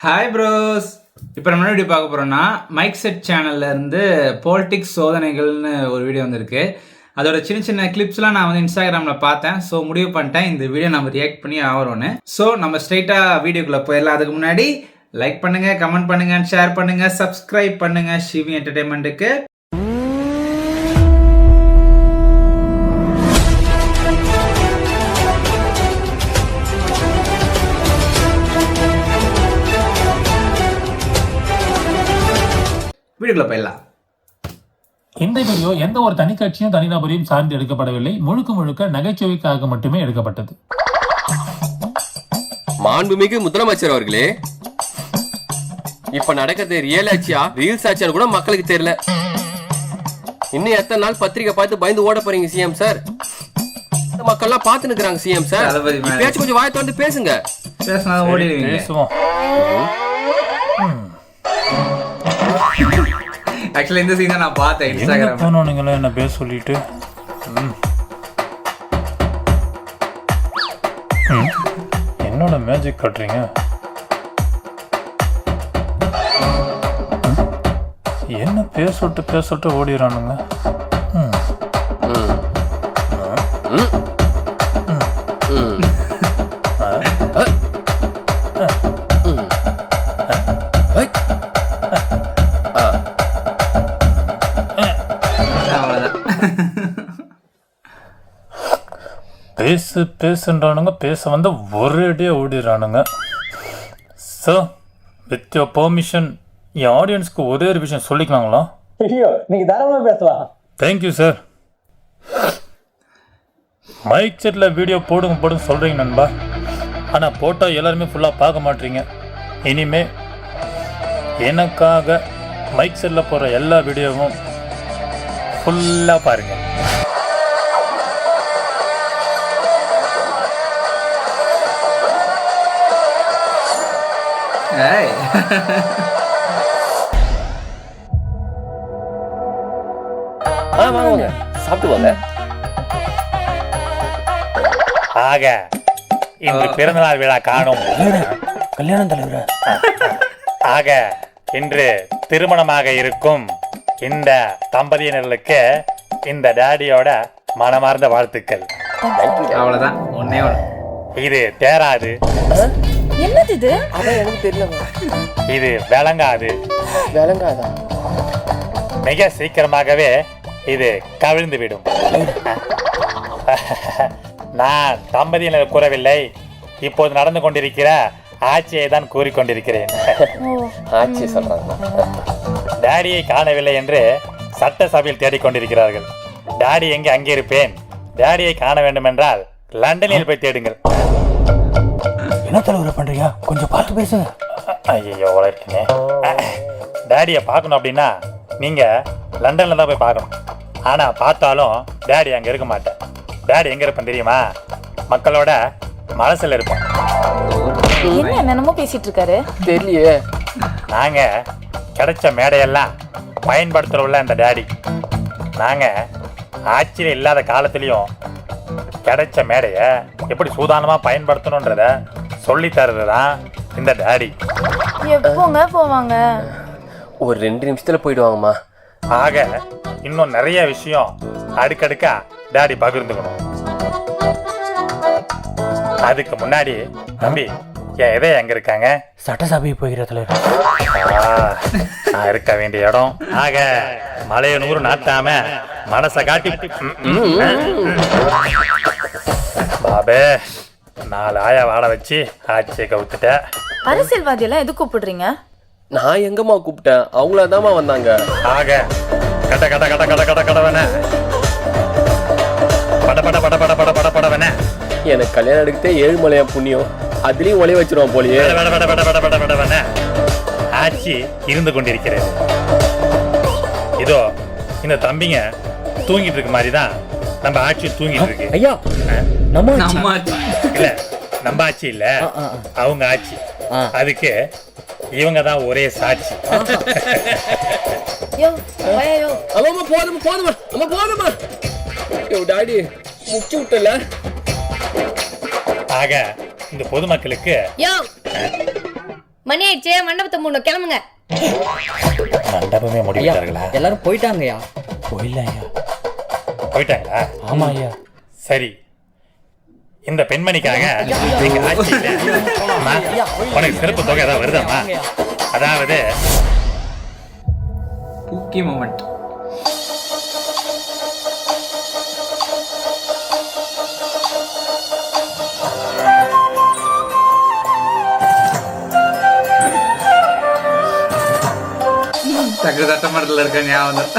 Hi bros. இப்போ நம்ம என்ன வீடியோ பார்க்க போகிறோம்னா மைக் செட் சேனல்ல இருந்து பாலிடிக்ஸ் சோதனைகள்னு ஒரு வீடியோ வந்திருக்கு. அதோட சின்ன சின்ன கிளிப்ஸ்லாம் நான் வந்து இன்ஸ்டாகிராமில் பார்த்தேன். ஸோ முடிவு பண்ணிட்டேன் இந்த வீடியோ நம்ம ரியாக்ட் பண்ணி ஆகிறோன்னு. ஸோ நம்ம ஸ்ட்ரைட்டாக வீடியோக்குள்ளே போயிடலாம். அதுக்கு முன்னாடி லைக் பண்ணுங்கள், கமெண்ட் பண்ணுங்கள், ஷேர் பண்ணுங்கள், சப்ஸ்கிரைப் பண்ணுங்கள் சிவி என்டர்டைன்மெண்ட்டுக்கு. வீடியோக்குள்ள போயிடலாம். இந்த வீடியோ எந்த ஒரு தனி கட்சியும் தனிநபரையும் சார்ந்து எடுக்கப்படவில்லை. முழுக்க முழுக்க நகைச்சுவைக்காக மட்டுமே எடுக்கப்பட்டது. மாண்புமிகு முதலமைச்சர் அவர்களே, இப்ப நடக்கிறது ரியல் ஆட்சியா ரீல்ஸ் ஆட்சியா கூட மக்களுக்கு தெரியல. இன்னும் எத்தனை நாள் பத்திரிகை பார்த்து பயந்து ஓட போறீங்க சிஎம் சார்? மக்கள் எல்லாம் பாத்து நிக்கிறாங்க சிஎம் சார். பேச்சு கொஞ்சம் வாய் திறந்து பேசுங்க. பேசுவோம். ஆக்சுவலி இந்த சீன் நான் பார்த்தேன் இன்ஸ்டாகிராம்ல. போனவனுங்களே என்ன பேச சொல்லிட்டு என்னோட மேஜிக் காட்டுறீங்க. என்ன பேசட்டு ஓடிடுறானுங்க. பேசுன்றானுங்க, பேச வந்து ஒரேடியாக ஓடிடுறானுங்க. ஸோ வித் யோர் பெர்மிஷன் என் ஆடியன்ஸ்க்கு ஒரே ஒரு விஷயம் சொல்லிக்கலாங்களா? ஐயோ, நீங்க தாராளமாக பேசலாம். Thank you sir. மைக் செட்டில் வீடியோ போடுங்க சொல்கிறீங்க நண்பா. ஆனால் போட்டால் எல்லாருமே ஃபுல்லாக பார்க்க மாட்டீங்க. இனிமே எனக்காக மைக் செட்டில் போகிற எல்லா வீடியோவும் ஃபுல்லாக பாருங்கள். சாப்பிட்டு ஆக இன்று பிறந்தநாள் விழா காணும் கல்யாணம் தலைவர். ஆக இன்று திருமணமாக இருக்கும் இந்த தம்பதியினர்களுக்கு இந்த டாடியோட மனமார்ந்த வாழ்த்துக்கள். அவ்வளவுதான், ஒன்னே ஒன்று. இது தேராது. என்னது இது? அதான் எனக்கு தெரியல. இது விளங்காது. விளங்காதா? மிக சீக்கிரமாகவே இது கவிழ்ந்து விடும். நான் தம்பதியினர் கூறவில்லை, இப்போது நடந்து கொண்டிருக்கிற ஆட்சியை தான் கூறிக்கொண்டிருக்கிறேன். ஆட்சி சொல்றாங்க. டாடியை காணவில்லை என்று சட்டசபையில் தேடிக்கொண்டிருக்கிறார்கள். டாடி எங்கே? அங்கே இருப்பேன். டாடியை காண வேண்டும் என்றால் லண்டனில் போய் தேடுங்கள். என்ன தலைவர் பண்றீங்க? கொஞ்சம் பார்த்து பேசுங்க. ஐயோ வளர்க்கனே. டாடியை பார்க்கணும் அப்படின்னா நீங்கள் லண்டனில் தான் போய் பார்க்கணும். ஆனால் பார்த்தாலும் டாடி அங்கே இருக்க மாட்டேன். டாடி எங்கே இருப்பேன் தெரியுமா? மக்களோட மனசில் இருப்பேன். என்ன என்னமோ பேசிட்டு இருக்காரு? தெரியலையே. நாங்கள் கிடைச்ச மேடையெல்லாம் பயன்படுத்துகிறோம்ல இந்த டாடி. நாங்கள் ஆட்சியில் இல்லாத காலத்துலேயும் கிடைச்ச மேடையை எப்படி சூதானமாக பயன்படுத்தணுன்றத சொல்லி தர்றது தான் இந்த டாடி. எப்போங்க போவாங்க? ஒரு 2 நிமிஷத்துல போயிடுவாங்கம்மா. ஆக இன்னும் நிறைய விஷயம் அடுக்கடுக்கா டாடி பகிர்ந்துக்கணும். அதுக்கு முன்னாடி தம்பி என் இதே எங்க இருக்காங்க? சட்டசபை போகிற தலைவர். நான் இருக்க வேண்டிய இடம். ஆக மலைய 100 நாட்டாம மனசை காட்டி பாபே 4 ஆயா வாட வச்சு ஆட்சியை கவுத்துட்ட. அரசியல்வாதி எல்லாம் எது கூப்பிடுறீங்க? நான் எங்கம்மா கூப்பிட்டேன்? அவங்களாதாம்மா வந்தாங்க. ஆக கட கட கட கட கட கடவன பட பட பட பட பட பட படவன. எனக்கு கல்யாணம் எடுக்கத்தே 7 மலையா புண்ணியம். அதுலயும் ஒளி வச்சிருவான் போலியே. பட பட பட பட பட படவன ஆட்சி இருந்து கொண்டிருக்கிறது. இதோ இந்த தம்பிங்க தூங்கிட்டு இருக்க மாதிரி தான் நம்ம ஆட்சி தூங்கிட்டு இருக்கு. ஐயா, நம்ம இல்ல நம்ம ஆட்சி இல்ல, அவங்க ஆட்சி. அதுக்கு இவங்க தான் ஒரே சாட்சி. அம்மா போதுமா. அம்மா போதுமா. டாடி முச்சு விட்டல. ஆக இந்த பொதுமக்களுக்கு மணி ஆயிடுச்சே, மண்டபத்தை மூணு கிளம்புங்க. மண்டபமே முடிவிட்டார்களா? எல்லாரும் போயிட்டாங்கய்யா. போயிட்டாங்களா? ஆமா ஐயா. சரி, இந்த பெண்மணிக்காக எங்க ஆட்சியில அம்மா, உனக்கு சிறப்பு தொகை ஏதாவது வருதாம்மா? அதாவது பூக்கி மூமெண்ட். டக்கு சட்டமன்றத்தில் இருக்க ஞாபகம்.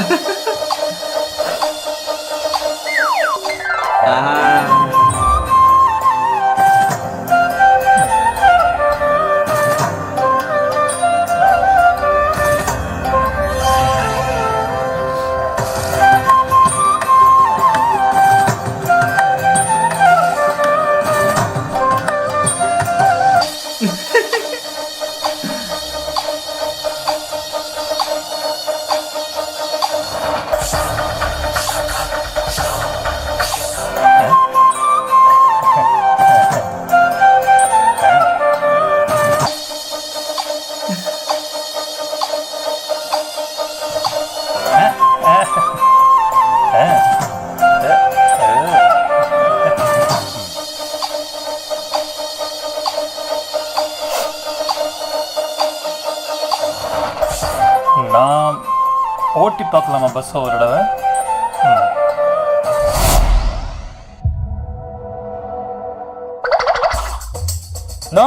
நான் ஓட்டி பார்க்கலாமா பஸ் ஒரு தடவை? நோ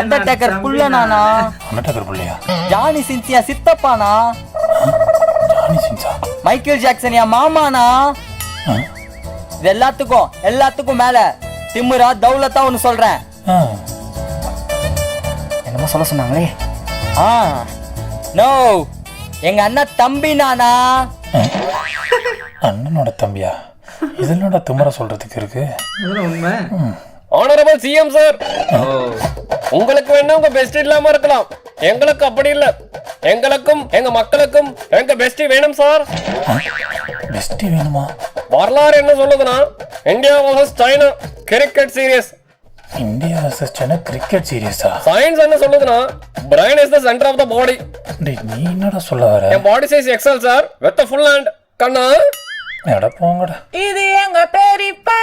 அண்டர்டேக்கர் புள்ளனானா? அண்டர்டேக்கர் புள்ளையா? ஜானி சின்சியா சித்தப்பானா? ஜானி சின்சா? மைக்கேல் ஜாக்சன் என் மாமானா? இது எல்லாத்துக்கும் மேல திமுரா தௌலத்தா ஒன்னு சொல்றேன். என்னமோ சொல்ல சொன்னாங்களே. நோ எங்க அண்ணன் தம்பி நானா? அண்ணனோட தம்பியா? இதனோட திமுற சொல்றதுக்கு இருக்கு. உண்மை. ஆனரபிள் சிஎம் சார், உங்களுக்கு வேணா உங்க பெஸ்ட் இல்லாம இருக்கலாம், எங்களுக்கு அப்படி இல்ல. எங்களுக்கும் எங்க மக்களுக்கும் எங்க பெஸ்ட் வேணும் சார். பெஸ்ட் வேணுமா? வரலாறு என்ன சொல்லுதுன்னா, India versus China cricket series. India versus China cricket சீரியஸா? சயின்ஸ் என்ன சொல்லுதுன்னா, brain is the centre of the body. டேய், நீ என்னடா சொல்ல வர? என் body size XL sir, with a full hand. கண்ணா எட போங்கடா. இது எங்க பெரியப்பா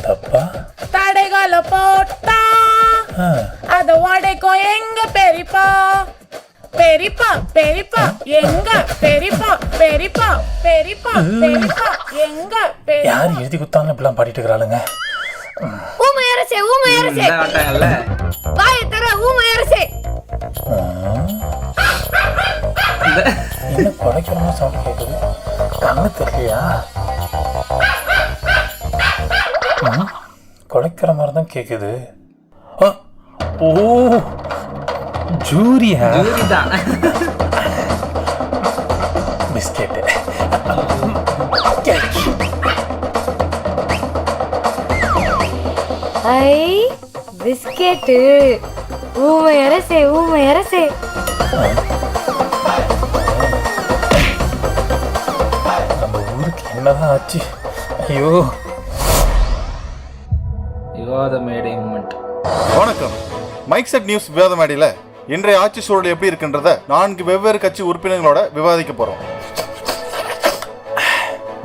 தப்பா தடைகால போட்டா அத உடைக்கும் எங்க பெரியப்பா. பெரியப்பா பெரியப்பா எங்க பெரியப்பா. பெரியப்பா பெரியப்பா பெரியப்பா எங்க பெரியப்பா. யார் எழுதி குத்தாலும் இப்படிலாம் பாடிட்டு இருக்கிறாளுங்க? ஊமையரசே, ஊமையரசே, வந்துட்டாங்கல்ல. வாயை தர ஊமையரசே. என்ன குறைக்கிறமா சவுண்ட் கேட்குது? கண்ணு தெரியலையா? குறைக்கிற மாதிரி தான் கேட்குது. ஓ, ஜூரியா? தான். பிஸ்கெட்டு. ஐ பிஸ்கெட்டு. ஊமையரசே, ஊமையரசே. நம்ம ஊருக்கு என்னதான் ஆச்சு? ஐயோ, விவாத மேடை மூமெண்ட். வணக்கம். மைக் செட் நியூஸ் விவாத மேடையில் இன்றைய ஆட்சி சூழல் எப்படி இருக்குன்றத 4 வெவ்வேறு கட்சி உறுப்பினர்களோட விவாதிக்க போறோம்.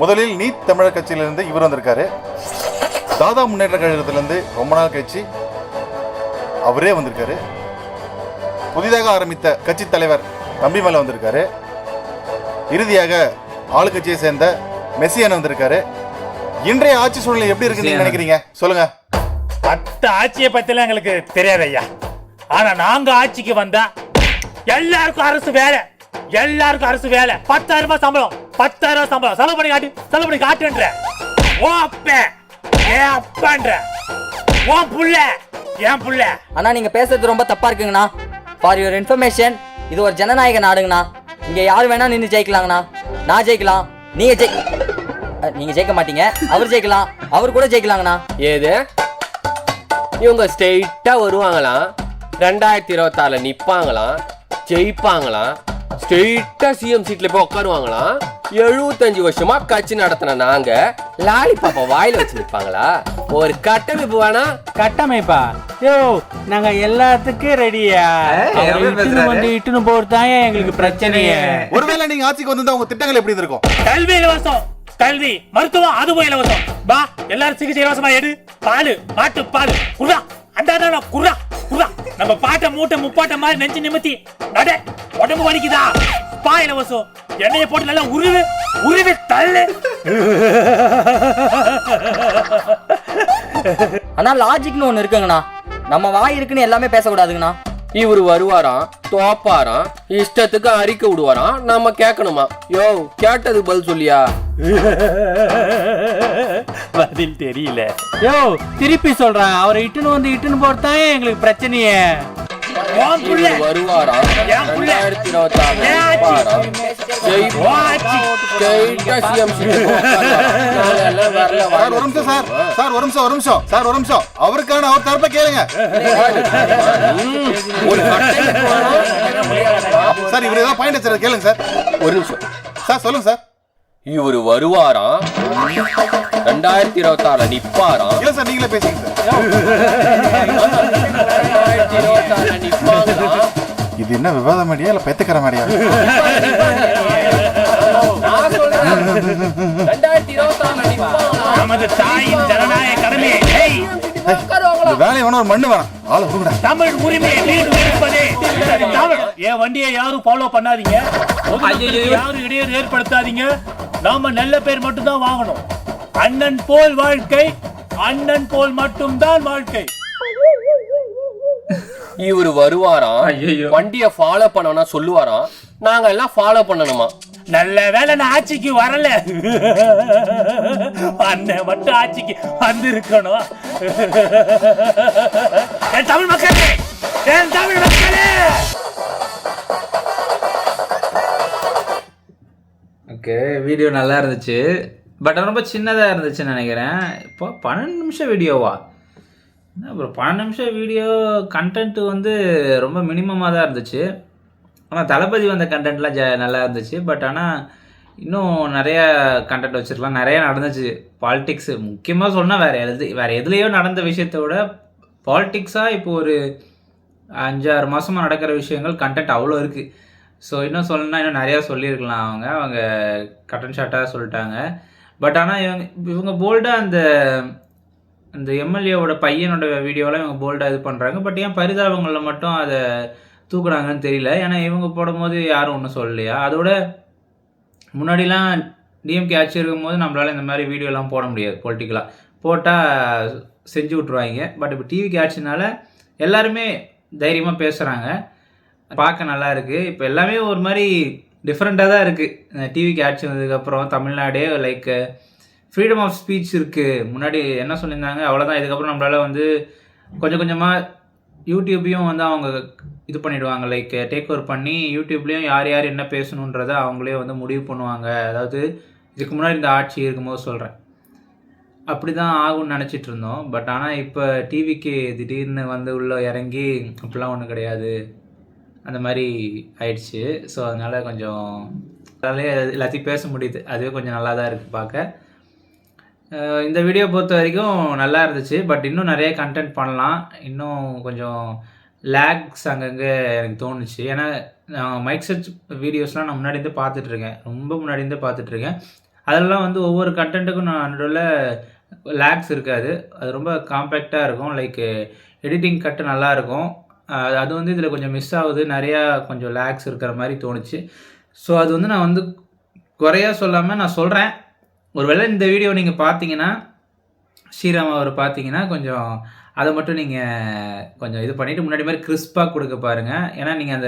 முதலில் நீட் தமிழர் கட்சியிலிருந்து இவர் வந்திருக்காரு. தாதா முன்னேற்ற கழகத்திலிருந்து ரொம்ப நாள் கட்சி அவரே வந்திருக்காரு. புதிதாக ஆரம்பித்த கட்சி தலைவர் தம்பிமலை வந்திருக்காரு. இறுதியாக ஆளுங்கட்சியை சேர்ந்த மெஸ்ஸியான வந்திருக்காரு. இன்றைய ஆட்சி சூழ்நிலை எப்படி இருக்குன்னு நீங்க நினைக்கிறீங்க? சொல்லுங்க. மற்ற ஆட்சியை பத்திலாம் எங்களுக்கு தெரியாது ஐயா. ஆனா நாங்க ஆட்சிக்கு வந்தா எல்லாருக்கும் அரசு வேலை, எல்லாருக்கும் அரசு வேலை. 10,000 ரூபாய் சம்பளம், 10,000 ரூபாய் சம்பளம். செலவு பண்ணி காட்டுன்ற ஓ அப்ப ஏன் அப்பன்ற ஓ புள்ள ஏன் புள்ள. அண்ணா நீங்க பேசுறது ரொம்ப தப்பா இருக்குங்கண்ணா. ஃபார் யுவர் இன்ஃபர்மேஷன், இது ஒரு ஜனநாயக நாடுங்கண்ணா. இங்க யார் வேணா நின்று ஜெயிக்கலாங்கண்ணா. நான் ஜெயிக்கலாம், நீங்க ஜெயிக்க மாட்டீங்க. அவர் ஜெயிக்கலாம், அவர் கூட ஜெயிக்கலாங்கண்ணா. ஏது இவங்க ஸ்ட்ரெயிட்டா வருவாங்களாம், 2026 நிப்பாங்களாம், ஜெயிப்பாங்களாம், ஸ்ட்ரெயிட்டா சிஎம் சீட்ல போய் உட்காருவாங்களாம். 75 வருஷமா கட்சி நடத்தின நாங்க லாலிபாப்பா வாயில வச்சு நிப்பாங்களா? ஒரு கட்டமைப்பு வேணாம். கட்டமைப்பா யோ நாங்க எல்லாத்துக்கும் ரெடியா இட்டுன்னு போறதாங்க எங்களுக்கு பிரச்சனையே. ஒருவேளை நீங்க ஆட்சிக்கு வந்திருந்தா உங்க திட்டங்கள் எப்படி இருந்திருக்கும்? கல்வி இலவசம், கல்வி, மருத்துவம், அதுவும் இலவசம். வா எல்லாரும் சிகிச்சை இலவசமா எடு. பால், மாட்டு பால் குர்ரா, அண்டாடா குர்ரா குர்ரா. நம்ம பாட்டை மூட்டை முப்பாட்டை மாதிரி நெஞ்சு நிமித்தி நட. உடம்பு வலிக்குதா? பா இலவசம். எண்ணெயை போட்டு நல்லா உருவி தள்ளு. ஆனா லாஜிக்னு ஒண்ணு இருக்குங்கண்ணா. நம்ம வாய் இருக்குன்னு எல்லாமே பேசக்கூடாதுங்கண்ணா. இவரு வருவாராம், தோப்பாராம், இஷ்டத்துக்கு அறிக்கை விடுவாராம், நம்ம கேட்கணுமா? யோ கேட்டது பதில் சொல்லியா? பதில் தெரியல. யோ திருப்பி சொல்றேன், அவரை இட்டுன்னு போறதாங்க எங்களுக்கு பிரச்சனையே. இவரு வருவாராம், 2026 நிப்பாராம், ஜெயிச்சா CM சீட்டு உட்காருவாராம். நாங்கெல்லாம் வரல, சார் ஒரு நிமிஷம் சார். சார் ஒரு நிமிஷம். அவருக்கான அவர் தரப்ப கேளுங்க ஒரு கட்டமைப்பு வேணாம். சார். இவர் ஏதாவது பாயிண்ட் சார் கேளுங்க சார். ஒரு நிமிஷம் சார் சொல்லுங்க சார். இவரு வருவாராம், 2026 நிப்பாராம். இல்ல சார் நீங்களே பேசுங்க சார். 2026 நிப்பாங்களாம். இது என்ன விவாத மாடியா இல்ல பெத்தக்கர மாடியா? நான் சொல்றேன், 2026 நிப்பாங்களாம். நமது தாயின் ஜனநாயக கடமை. இந்த வேலையை வேணா ஒரு மண்ணு வேணாம். ஆளை விடுங்கடா. தமிழ் உரிமையை மீண்டும் எடுப்பதே தமிழ். என் வண்டியை யாரும் ஃபாலோ பண்ணாதீங்க. யாரும் இடையூறு ஏற்படுத்தாதீங்க. நாம நல்ல பேர் மட்டும் தான் வாங்கணும். அண்ணன் போல் வாழ்க்கை, அண்ணன் போல் மட்டும்தான் வாழ்க்கை. இவரு வருவாராம், வண்டிய ஃபாலோ பண்ணணும்னா சொல்லுவாராம், நாங்க எல்லாம் ஃபாலோ பண்ணணுமா? நல்ல வேலை நான் ஆட்சிக்கு வரல. அண்ணன் மட்டும் ஆட்சிக்கு வந்திருக்கணும். என் தமிழ் மக்களே, என் தமிழ் மக்களே. ஓகே, வீடியோ நல்லா இருந்துச்சு. பட் ரொம்ப சின்னதாக இருந்துச்சுன்னு நினைக்கிறேன். இப்போ 12 நிமிஷம் வீடியோவா? அப்புறம் 12 நிமிஷம் வீடியோ கண்டென்ட்டு வந்து ரொம்ப மினிமமாக தான் இருந்துச்சு. ஆனால் தளபதி வந்த கண்டென்ட்லாம் நல்லா இருந்துச்சு. பட் ஆனால் இன்னும் நிறையா கண்டென்ட் வச்சுருக்கலாம். நிறையா நடந்துச்சு. பாலிடிக்ஸு முக்கியமாக சொன்னால் வேறு எதுலேயோ நடந்த விஷயத்த விட பாலிடிக்ஸாக இப்போ ஒரு 5-6 மாதமாக நடக்கிற விஷயங்கள் கண்டென்ட் அவ்வளோ இருக்குது. ஸோ இன்னும் சொல்லணும்னா இன்னும் நிறையா சொல்லியிருக்கலாம். அவங்க கட்டன் ஷார்ட்டாக சொல்லிட்டாங்க. பட் ஆனால் இவங்க போல்டாக அந்த எம்எல்ஏவோட பையனோட வீடியோலாம் இவங்க போல்டாக இது பண்ணுறாங்க. பட் ஏன் பரிதாபங்களில் மட்டும் அதை தூக்குறாங்கன்னு தெரியல. ஏன்னா இவங்க போடும்போது யாரும் ஒன்றும் சொல்லலையா? அதோட முன்னாடிலாம் டிஎம்கே ஆட்சி இருக்கும்போது நம்மளால் இந்த மாதிரி வீடியோலாம் போட முடியாது. பொலிட்டிக்கலாக போட்டால் செஞ்சு விட்ருவாங்க. பட் இப்போ டிவிக்கு ஆட்சினால எல்லாருமே தைரியமாக பேசுகிறாங்க. பார்க்க நல்லா இருக்குது. இப்போ எல்லாமே ஒரு மாதிரி டிஃப்ரெண்ட்டாக தான் இருக்குது. டிவிக்கு ஆட்சி வந்ததுக்கப்புறம் தமிழ்நாடே லைக் ஃப்ரீடம் ஆஃப் ஸ்பீச் இருக்குது. முன்னாடி என்ன சொல்லியிருந்தாங்க அவ்வளோதான். இதுக்கப்புறம் நம்மளால் வந்து கொஞ்சம் கொஞ்சமாக யூடியூப்பையும் வந்து அவங்க இது பண்ணிவிடுவாங்க. லைக் டேக் ஓவர் பண்ணி யூடியூப்லேயும் யார் என்ன பேசணுன்றதை அவங்களே வந்து முடிவு பண்ணுவாங்க. அதாவது இதுக்கு முன்னாடி இந்த ஆட்சி இருக்கும்போது சொல்கிறேன், அப்படி தான் ஆகும்னு நினச்சிட்டு இருந்தோம். பட் ஆனால் இப்போ டிவிக்கு திடீர்னு வந்து உள்ளே இறங்கி அப்படிலாம் ஒன்றும் கிடையாது, அந்த மாதிரி ஆயிடுச்சு. ஸோ அதனால் கொஞ்சம் எல்லாத்தையும் பேச முடியுது. அதுவே கொஞ்சம் நல்லா தான் இருக்குது பார்க்க. இந்த வீடியோ பொறுத்த வரைக்கும் நல்லா இருந்துச்சு. பட் இன்னும் நிறைய கண்டென்ட் பண்ணலாம். இன்னும் கொஞ்சம் லேக்ஸ் அங்கங்கே எனக்கு தோணுச்சு. ஏன்னா நான் மைக் செட் வீடியோஸ்லாம் நான் முன்னாடியிருந்தே பார்த்துட்ருக்கேன். ரொம்ப முன்னாடியிருந்தே பார்த்துட்ருக்கேன். அதெல்லாம் வந்து ஒவ்வொரு கண்டென்ட்டுக்கும் நான் நடுவில் லேக்ஸ் இருக்காது. அது ரொம்ப காம்பேக்டாக இருக்கும். லைக் எடிட்டிங் கட்டு நல்லாயிருக்கும். அது வந்து இதில் கொஞ்சம் மிஸ் ஆகுது. நிறையா கொஞ்சம் லேக்ஸ் இருக்கிற மாதிரி தோணுச்சு. ஸோ அது வந்து நான் வந்து குறையாக சொல்லாமல் நான் சொல்கிறேன். ஒருவேளை இந்த வீடியோ நீங்கள் பார்த்தீங்கன்னா, ஸ்ரீராம் அவர் பார்த்தீங்கன்னா கொஞ்சம் அதை மட்டும் நீங்கள் கொஞ்சம் இது பண்ணிவிட்டு முன்னாடி மாதிரி கிறிஸ்பாக கொடுக்க பாருங்கள். ஏன்னா நீங்கள்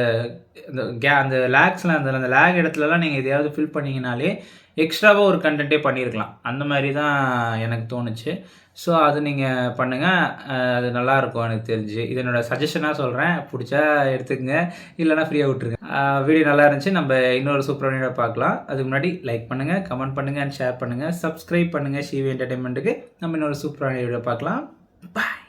அந்த லேக்ஸ்லாம் அந்த லேக் இடத்துலலாம் நீங்கள் எதையாவது ஃபில் பண்ணிங்கனாலே எக்ஸ்ட்ராவாக ஒரு கண்டென்ட்டே பண்ணியிருக்கலாம். அந்த மாதிரி தான் எனக்கு தோணுச்சு. ஸோ அது நீங்கள் பண்ணுங்கள். அது நல்லாயிருக்கும் எனக்கு தெரிஞ்சு. இது என்னோடய சஜஷனாக சொல்கிறேன். பிடிச்சா எடுத்துக்கங்க, இல்லைனா ஃப்ரீயாக விட்டுருங்க. வீடியோ நல்லா இருந்துச்சு. நம்ம இன்னொரு சூப்பர் வீடியோ பார்க்கலாம். அதுக்கு முன்னாடி லைக் பண்ணுங்கள், கமெண்ட் பண்ணுங்கள் அண்ட் ஷேர் பண்ணுங்கள், சப்ஸ்கிரைப் பண்ணுங்கள் சிவி என்டர்டைன்மெண்ட்டுக்கு. நம்ம இன்னொரு சூப்பரான வீடியோ பார்க்கலாம். பாய்.